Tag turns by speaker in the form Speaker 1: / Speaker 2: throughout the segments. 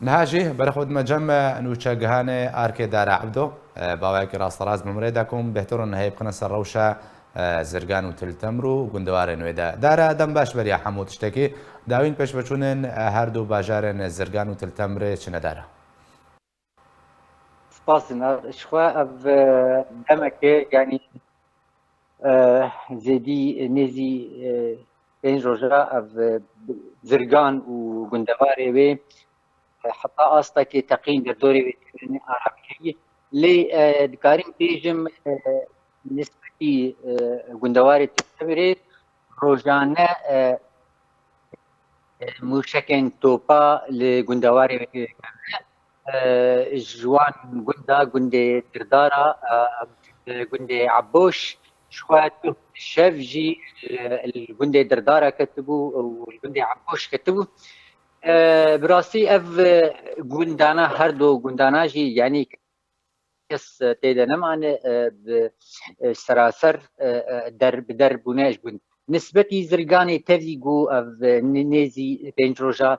Speaker 1: نهاجي برخود مجمع نوچه گهانه آرکی داره عبدو باوی که راست راز بمرده کم بهترون هی بخن سر روشه زرگان و تلتمرو گندواره نویده داره دم باش بریا حمود تشتکی داوین پیش بچونن هر دو باجارن زرگان و تلتمره چنه داره
Speaker 2: سپاسنا شخوا اف دمك يعني زيدي نزي بين روجا اف زرقان وقندواري وي حتى أصلك تقين دوري عربية لي دكارين بيجم نسبتي قندواري تستمري روجانا موشكين توبا لقندواري جوان قندا قندي دردارة قندي عبوش شوات شفجي القندي دردارة كتبوا والقندي عبوش كتبوا براسي اف قندانا هردو قندانا جي يعني كس تيدا نمان سراسر درب وناش بون نسبتي زرقاني تفيقو اف نيزي بين روجا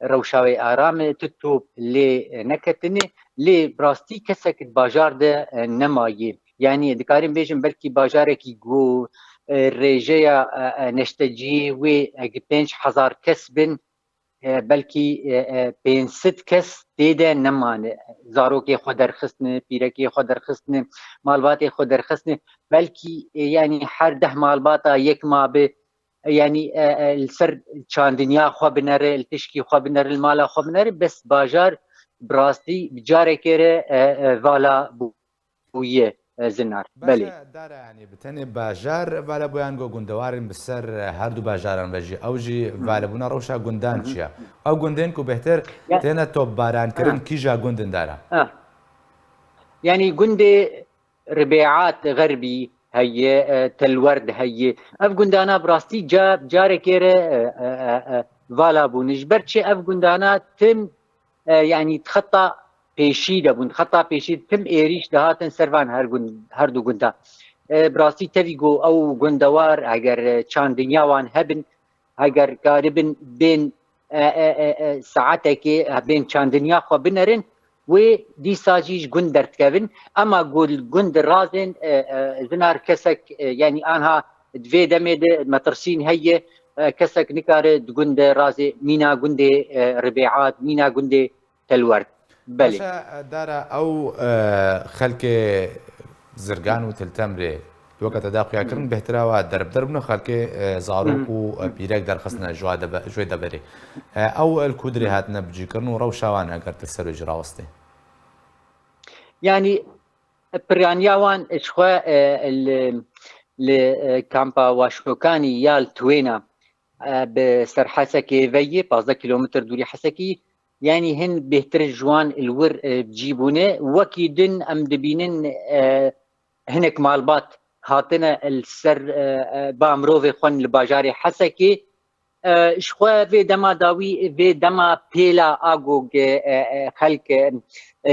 Speaker 2: روشاوي آرام تتوب لي نكتني لي براستي كسك باجار ده نمايي يعني دكارين بيجن بلكي باجارك يقو ريجيا نشتجي وي بينش حزار كسبن بلكي بين ست كس تيدا نمان زاروكي خدر خسنه بيركي خدر خسنه مالباتي خدر خسنه بلكي يعني هر ده مالباتا يك ما به يعني السر كان دنيا خو بنر التشكي خو بنر المال خو بنر بس باجار براستي بجاره كره والا بويه زنار بلي
Speaker 1: باشه داره یعنی بتنی باجار ولی بیان گو گندوارن بسر هر دو باجاران بجی اوجی ولی بنا روشا گندان چیا او گندن کو بهتر تینا توب باران کرن کیجا گندن داره
Speaker 2: يعني قندي ربيعات غربي هي تلورد هي اف قندانا براستي جاب جاري كيره فالا بونج برشي اف قندانا تم يعني تخطى بيشي دبون تخطى بيشي تم ايريش دهاتن سرفان هر دو قندا براستي تفيقو او قندوار اگر چان دنياوان هبن اگر قاربن بين ساعتك بين چان دنيا خو بنرن و دیساجیش گند درتکبن اما گند رازن زنار کسک يعني آنها دوی دمید مترسين هي كسك نكار گند رازي مينا گند ربيعات مينا گند تلورد بله
Speaker 1: باشه داره او خلک زرگان و تلتمره وقت داخل کردن بهتره و درب نو خلک زاروک و پیرک در خصنا جوی دبری او الکودری هات نبجی کردن و روشوان اگر تسر اجراوسته
Speaker 2: يعني بريانياوان اشخوا الكامبا واشوكاني يال توينا بسر حسكي في 15 كيلومتر دوري حسكي يعني هن بهتر جوان الور بجيبونه وكيدن ام دبينن هنك مالبات هاتنا السر بامروفي خون الباجاري حسكي شخوا في دما داوي في دما بيلا اغوغ خلق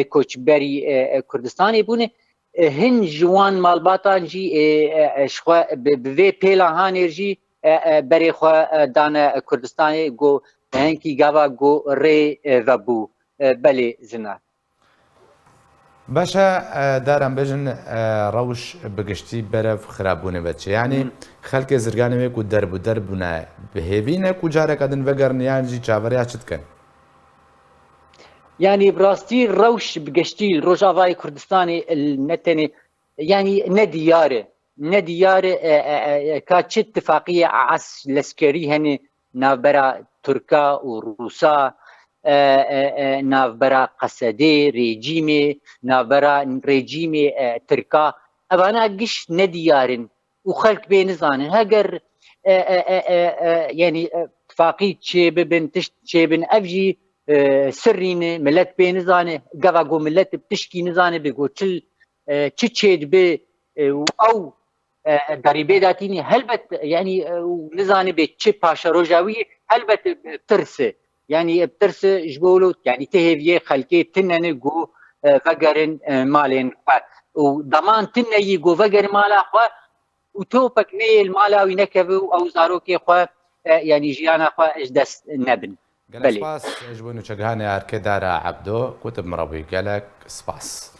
Speaker 2: كوچبري كردستاني بونه هن جوان مالباتا جي شخوا بفي بيلا هانيرجي بري خوا دانا كردستاني جو هنكي غاوا جو ري وبو بلي زنا
Speaker 1: باشه دارم بجن روش بگشتی برف خرابونه بچه یعنی خلک زرگانه می کو درب نه بهبینه کو جاره کدن وگرن یعنی چاوریا چت کن
Speaker 2: يعني براستي روش بقشتي روجافاي كردستاني النتني يعني ندياره كاتش اتفاقية عس لسكري هني نافبرا تركا وروسا نافبرا قسدي ريجيمي نافبرا ريجيمي تركا أبانا قش نديارن وخلق بينزانن هاجر يعني اتفاقية شيبن تشت شيبن أفجي سرینه ملت به نزانه گوا گو ملت بتشکی نزانه بگو چل چید به او دریبه داتینی هلبت يعني نزانه به چه پاشا روجاوی هلبت بترسه يعني بترسه جبولو يعني تهيفيه خلقه تنن جو وگرن مالين و ضمان تنن جو وگر مالا خو و توپک نیل مالاوی نکبو او زاروکی خو يعني جيانا خو اجدس نبن
Speaker 1: قال سباس جبونو شجهاني أركي دارا عبدو كتب مربي قالك سباس